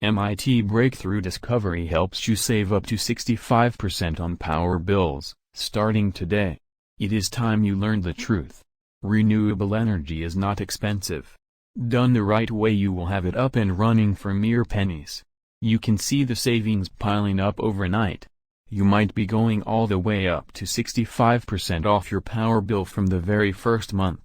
MIT breakthrough discovery helps you save up to 65% on power bills, starting today. It is time you learned the truth. Renewable energy is not expensive. Done the right way, you will have it up and running for mere pennies. You can see the savings piling up overnight. You might be going all the way up to 65% off your power bill from the very first month.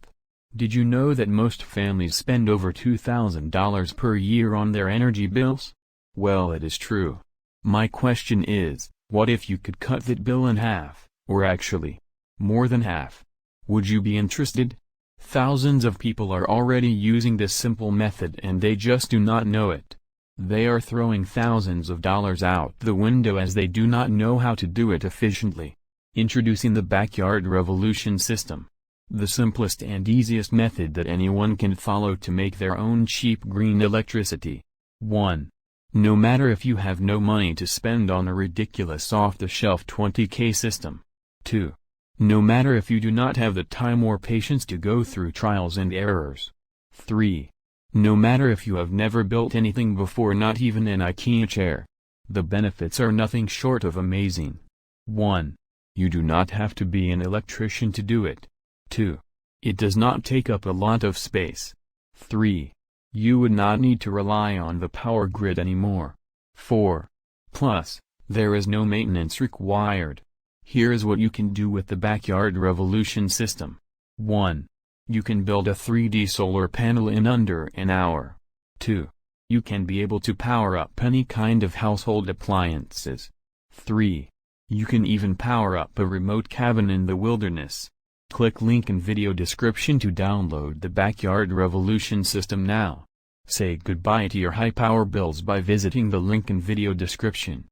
Did you know that most families spend over $2,000 per year on their energy bills? Well, it is true. My question is, what if you could cut that bill in half, or actually, more than half? Would you be interested? Thousands of people are already using this simple method and they just do not know it. They are throwing thousands of dollars out the window as they do not know how to do it efficiently. Introducing the Backyard Revolution system. The simplest and easiest method that anyone can follow to make their own cheap green electricity. 1. No matter if you have no money to spend on a ridiculous off-the-shelf 20K system. 2. No matter if you do not have the time or patience to go through trials and errors. 3. No matter if you have never built anything before, not even an IKEA chair. The benefits are nothing short of amazing. 1. You do not have to be an electrician to do it. 2. It does not take up a lot of space. 3. You would not need to rely on the power grid anymore. 4. Plus, there is no maintenance required. Here is what you can do with the Backyard Revolution system. 1. You can build a 3D solar panel in under an hour. 2. You can be able to power up any kind of household appliances. 3. You can even power up a remote cabin in the wilderness. Click link in video description to download the Backyard Revolution system now. Say goodbye to your high power bills by visiting the link in video description.